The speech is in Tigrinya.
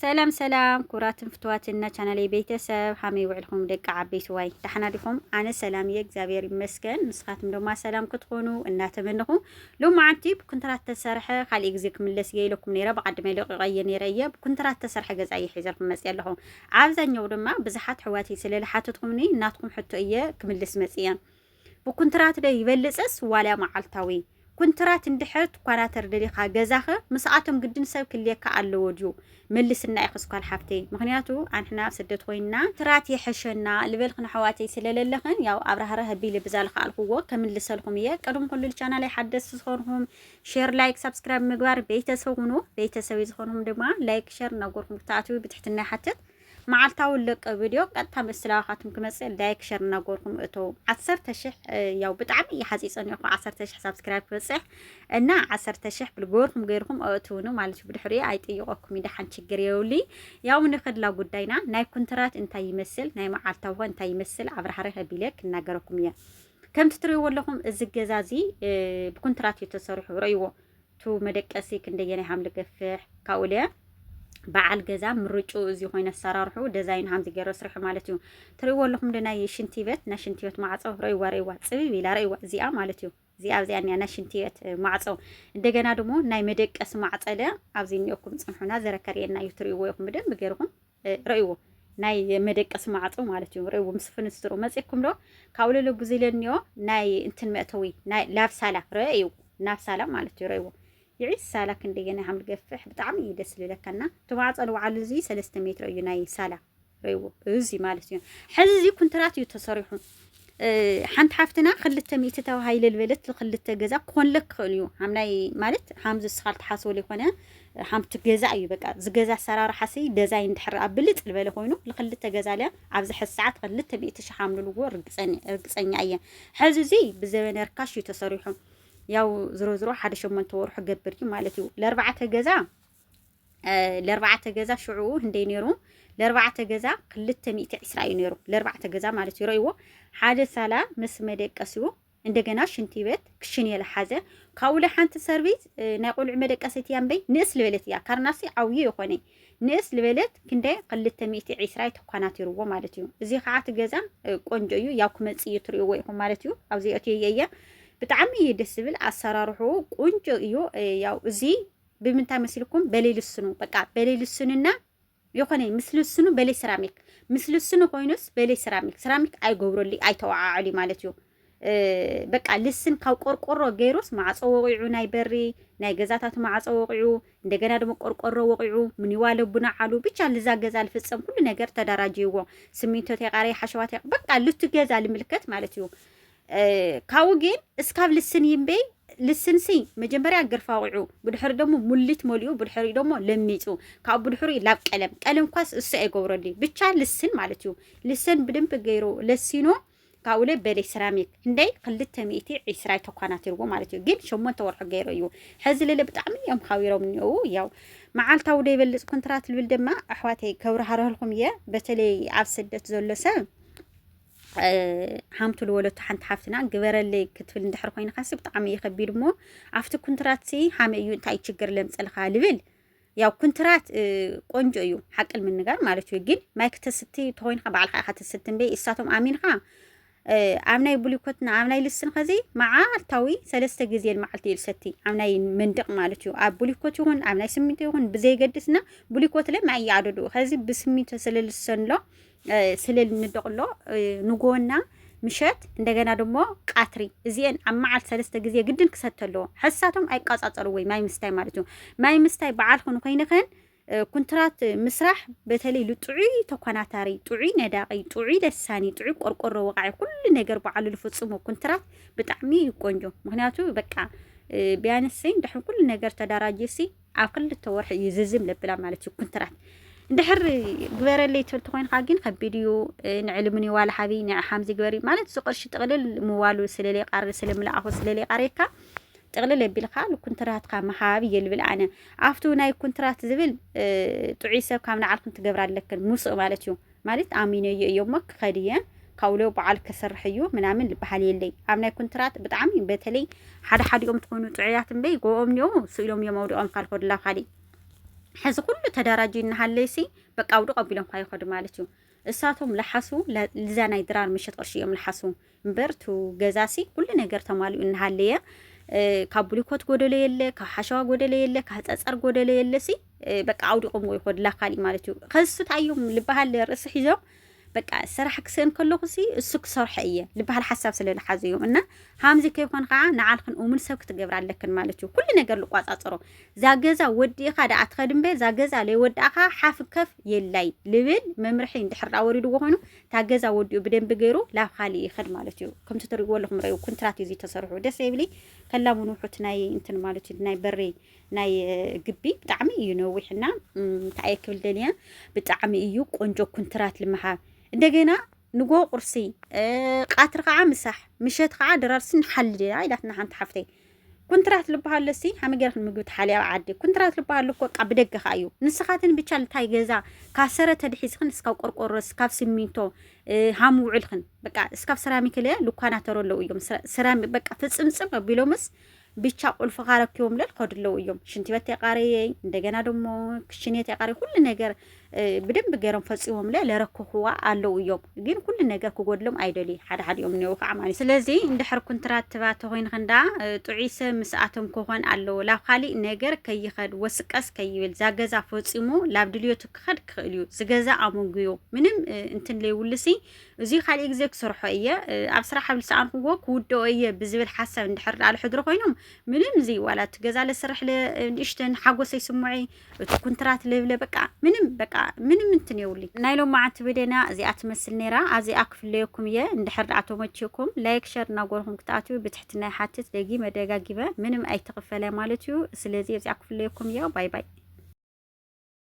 سلام سلام كرات فتواتنا channel ቤተሰብ حمي وعلكم دق عبيت واي دحنا ديكم انا سلاميه እግዚአብሔር ይመስገን ንስኻትም ደማ ሰላም ክትኮኑ እናተመንኹ ሎማዓንቲ ብኩንትራት ተሰርሐ ካልእ ግዜ ክምለስ ይለኩም ነይረ በቀድመ ለቀየ ነይረየ ብኩንትራት ተሰርሐ ገዛይ ሒዘርኩም መጽ ያለኹ አብዛኛው ደማ ብዙሓት ሕዋቲ ስለለሓትትኩምኒ እናትኩም ሕቶ እየ ክምልስ መጽያ ብኩንትራት ደ ይበልጽስ ዋላ መዓልታዊ ኩንትራት እንድሕርት ኳናተር ደሊኻ ገዛኸ ምስኣቶም ግድን ሰብ ክልየካ ኣለዎ ድዩ መልስና ይخስኳል ሓፍተይ ምክንያቱ አንሕና ስደት ኮይና ትራት ይሕሸና ልበልክን ሓዋተይ ስለለለኽን ያው አብራሃረ ህቢል ብዛልኻ አልኩዎ ከምልሰልኩም እየ ቀደም ኩሉ ቻናል ላይ ሓደስ ዝኾንኩም ሼር ላይክ ሰብስክራይብ ምግባር ቤተሰብ ሁኑ ቤተሰብ ዝኾንኩም ድማ ላይክ ሼር ናጎርኩም ብታዕቱ ብትሕትና ሓተት معلتاو لك فيديو قد تم استلاخاتم كمثل لايك شير ناغوركم اتو 10,000 ያው በጣም ይሐጽጽን ይኹ 10,000 ሰብስክራይብ በጽሕ እና 10,000 ብልጎርኩም ገይርኩም አውቱኑ ማለት ብድሕሪ አይጥይቆኩም ይደሓን ችግር የውሊ ያው ንخدላ ጉዳይና ናይ ኮንትራት እንታይ ይመስል ናይ معلتاው እንታይ ይመስል አብራሃረ ህቢለክ እናገረኩም ያ ከም ትትሪው ወለኩም እዚ ገዛዚ ብኮንትራት የተሰርሑ ረይዎ ቱ መደቀሲ እንደየና ሐምል ገፍሕ ካውለ بعل جزام مرجو زي خوينا السرارحو ديزاين هم تجرو سرح مالتيو تريو لهم دنا يشنتيبت نشنتيبت مع صو ريوا صبي بلا ريوا زيا مالتيو زيا يعني انا شنتيبت مع صو እንደገና ደግሞ ናይ መደቀስ ማዕጸለ አብዚኒኩም ጽንሑና ዘረከሪና ይትሪው ይኩም ደም በገርኩም ረይዎ ናይ መደቀስ ማዕጾ ማለትዩ ረይዎ ምስፍንስትሩ መጽኩም ዶ ካውለለ ጉዚለኒዮ ናይ እንትን መእተዊ ናይ ላፍሳላ ረይው ናፍሳላ ማለትዩ ረይዎ يعيش سالك እንደገና حمل ገፍሕ በጣም ይደስ ለከና ተባጸሉ ዓልዚ 3 ሜትር እዩ ናይ ሳላ ረይዎ እዚ ማለት እዩ ሕዚ ኮንትራት ይተሰሪሑ ሓንት ሓፍትና ክልተ ሚእቲ ተባሂለ ልበለት ለክልተ ገዛ ኮንለክ ክልዩ ሓምናይ ማለት ሓምዝ ስኻል ተሓስወለ ይኮነ ሓምት ገዛ እዩ በቃ ዝገዛ ሰራራ ሓሲ ዲዛይን ድሕር ኣብልጥ ልበለ ኮይኑ ለክልተ ገዛ ለ ኣብዚ ሕሳዓት ክልተ ሚእቲ ሸሓምልልዎ ርግጸኛ እየ ሕዚ ብዘበነ ርካሽ ይተሰሪሑ ያው ዝሮ ዝሮ ሓደ 8 ወርሕ ገብርኪ ማለት እዩ ለርባዕተ ገዛ ሽዑ እንደ ነይሩ ለርባዕተ ገዛ 220 እዩ ነይሩ ለርባዕተ ገዛ ማለት እዩ ረይዎ ሓደ ሳላ ምስ መደቀሲው እንደገና ሽንቲ ቤት ክሽን የለሓዘ ካውለ ሓንቲ ሰርቪስ ናይ ቆልዑ መደቀሰት ያንበይ ንእስ ልበለት ያ ካርናሲ ዓውይ ይኾነ ንእስ ልበለት ክንደ 220 ተኳናት ይርዎ ማለት እዩ እዚ ኸዓት ገዛ ቆንጆ እዩ ያው ክመጽይ ትሪእዎ ይኹም ማለት እዩ ኣብዚ እትየየ በጣም ይደስብል አሰራርሑ ቆንጆ እዩ ያው እዚ በምንታይ መስልኩም በሌልስኑ በቃ በሌልስኑና ይኾነ ምስልስኑ በሌ ሰራሚክ ምስልስኑ ኮይኑስ በሌ ሰራሚክ አይጎብሮሊ አይተዋዓሊ ማለት እዩ በቃ ልስን ካብ ቆርቆሮ ገይሩስ ማዕጾ ወቂዑ ናይ በሪ ናይ ገዛታት ማዕጾ ወቂዑ እንደገና ደግሞ ቆርቆሮ ወቂዑ ምን ይዋለቡና አሉ ብቻ ለዛ ገዛ ልፍጸም ሁሉ ነገር ተዳራጅይዎ ስሚንቶ ተቃሪ ሓሸዋት በቃ ልትገዛ ልምልከት ማለት እዩ ካውጌን እስካብ ልስን ይምበይ ልስንሲ መጀመሪያ ገርፋውዑ ብድሕሪ ደሞ ሙሊት ሞሊኡ ብድሕሪ ደሞ ለሚጹ ካብ ብድሕሪ ላብ ቀለም ኳስ እሱ አይጎብረሊ ብቻ ልስን ማለት እዩ ልስን በደንብ ገይሮ ለሲኖ ካውለ በሌ ሰራሚክ እንደይ 220 ተኳናት ይርዎ ማለት እዩ ግን 8 ወርሕ ገይሮ እዩ ሕዚ ለለ በጣም እዮም ካዊሮም ነው ያው መዓልታው ደይበልጽ ኮንትራት ልብል ደማ አሕዋተይ ከብራሃረልኩም የ በተለይ ኣብ ስደት ዘሎ ሰብ حامتو الولد حنت حافتنا جبرلي كتفل ندحر خوين خاص بطعم يخبير مو عفت كونترات سي حاميو تاي تشجر لمصل خالبل ያው ኮንትራት ቆንጆ እዩ ሐቅል ምን ነገር ማለት እዩ ግን ማይክተስቲ ተሆይን ከባልካ ከተስትን በይ እሳቶም አሚንካ አምናይ ቡሊኮትና አምናይ ልስን ከዚ ማዓልታዊ 3 ጊዜ ማዓልቲ ይልሰቲ አምናይ መንደቅ ማለት እዩ አብ ቡሊኮት ይሁን አምናይ ስሚንቶ ይሁን ብዘይገድስና ቡሊኮት ላይ ማያደዱ ከዚ በስሚንቶ ስለልሰንሎ ስለል እንደቅሎ ንጎና ምሸት እንደገና ደግሞ ቃትሪ እዚን አማዓል 3 ጊዜ ግድን ክሰተሎ ሐሳቶም አይቃጻጸሩ ወይ ማይ ምስታይ ማለት ነው ማይ ምስታይ በዓል ሆኖ ኮይነከን ኮንትራት ምስራህ በተለይ ለጥዑ ተኳናታሪ ጥዑ ነዳቂ ጥዑ ለሳኒ ጥዑ ቆርቆሮ ወቃይ ሁሉ ነገር በዓል ልፈጽሙ ኮንትራት በጣም ይቆንጆ ምክንያቱ በቃ ቢያንስኝ ደህ ሁሉ ነገር ተዳራጀሲ አቅል ተወርህ ይዝዝም ለብላ ማለት ነው ኮንትራት እንደሕር ግበረለይ ተልተኮይን ካጊን ከቢዲዮ ንዕልምኒ ዋላ ሓቢ ንሓምዚ ግበሪ ማለት ዝቅርሽ ጥቅልል ምዋሉ ስለለይ ቃር ስለምላኣኹ ስለለይ ቃሬካ ጥቅልል የቢልካ ለኮንትራትካ መሓቢ የልብል አነ አፍቱ ናይ ኮንትራት ዝብል ጥዑይ ሰብ ካብ ንዓልኩም ትገብራለክን ሙስእ ማለት እዩ ማለት አሚነ የየሞ ከዲየ ካውለው በዓል ከሰርሕዩ ምናምን ልበሃል የለይ ኣብ ናይ ኮንትራት በጣም በተለይ ሓደ ሓዲኦም ትኮኑ ጥዑያትን በይ ጎኦም ነው ስኢሎም የመውዲኦም ካልኮድላ ካሊ حز كله تدارجي نحليسي بقى أودو قبلهم هاي خد مالتيو እሳቶም ለሐሱ ለዛናይ ድራር ምሽት ቅርሽዮም ለሐሱ ምበርቱ ገዛሲ ኩሉ ነገር ተማሊኡ እንሃለየ ካብሊኮት ጎደለ የለ ከሐሻዋ ጎደለ የለ ከጸጸር ጎደለ የለሲ በቃ አውዲቆም ወይ ሆድ ላካሊ ማለት እዩ ከስት አዩም ልባሃል ርስ ሒዞ በቃ ስራሕ ክሰን ከለኹሲ እሱክ ሰርሐየ ልባሃል ሐሳብ ስለለሐዘዩ እና ሃምዚ ከይኮን ከዓ ንዓልክን ኡምን ሰብ ክትገብር ኣለክን ማለት እዩ ኩሉ ነገር ልቋጻጽሮ ዛገዛ ወዲኻ ዳ አትኸድም በ ዛገዛ ለይወዳኻ ሓፍ ከፍ የላይ ልብል መምርሒ እንድሕር አወሪዱ ኮይኑ ታገዛ ወዲኡ በደንብ ገይሩ ላብ ካሊ ይኸድ ማለት እዩ ከምቲ ትርግዎ ለኩም ረዩ ኮንትራት እዚ ተሰርሑ ደስ ይብሊ ከላሙኑ ሑት ናይ እንትን ማለት እዩ ናይ በሪ ናይ ግቢ ብጣዕሚ እዩ ነዊሕና እንታይ ክብል ደልያ ብጣዕሚ እዩ ቆንጆ ኮንትራት ልምሃብ እንደገና ንጎ ቁርሲ ቃትር ከዓ ምሳሕ ምሸት ከዓ ደራርስን ሓልድ አይላትና ሓንቲ ሓፍተይ ኮንትራት ልባሃል ለሲ ሓመገርክ ምግብ ተሓልያ ዓዲ ኮንትራት ልባሃል ለኮ ቃ ብደገ እዩ ንስኻትን ብቻ ልታይ ገዛ ካሰረ ተድሒዝክን እስካብ ቆርቆሮ እስካብ ሲሚንቶ ሃሙ ውዕልክን በቃ እስካብ ሰራሚክ ለያ ሉካና ተረለው እዮም ሰራሚክ በቃ ፍጽምጽም ቢሎምስ ብቻ ቁልፍ ካረክዮም ለል ከድለው እዮም ሽንቲ ቤት ያቃሪየ እንደገና ደሞ ክሽኔት ያቃሪ ሁሉ ነገር በደንብ ገረም ፈጽሞም ለረክኹዋ አለው እዮም ግን ሁሉ ነገር ከጎድሎም አይደሊ ሓደ ሓደ እዮም ነው ከዓማኒ ስለዚህ እንድሕር ኮንትራት ተባተ ሆይን ክንዳ ጥዑይሰ መስአቶም ኮሆን አለው ላብ ካሊ ነገር ከይኸድ ወስቀስ ከይብል ዛገዛ ፈጽሞ ላብ ድልዮት ክኸድ ክልዩ ዝገዛ አሞንግዮ ምንም እንትን ለይውልሲ እዚ ካሊ ግዜ ክሰርሖ እየ ኣብ ስራሕ ብል ሰዓንኩዎ ክውደኦ እየ ብዝብል ሓሳብ እንድሕር አልሕድሮ ኮይኖም ምንም ዚ ዋላ ትገዛ ለስራሕ ለእሽተን ሓጎሰይ ስሙዒ እቲ ኮንትራት ለብለ በቃ ምንም በቃ ምንም እንትን ይውሊ ናይሎ ማዓት በደና እዚኣ ትመስል ነራ እዚኣ ክፍለየኩም እየ እንድሕር አቶመችኩም ላይክ ሸር ናጎርኩም ክትኣትዩ ብትሕትና ሓትት ደጊ መደጋጊበ ምንም ኣይተኸፈለ ማለት እዩ ስለዚህ እዚኣ ክፍለየኩም እየ ባይ ባይ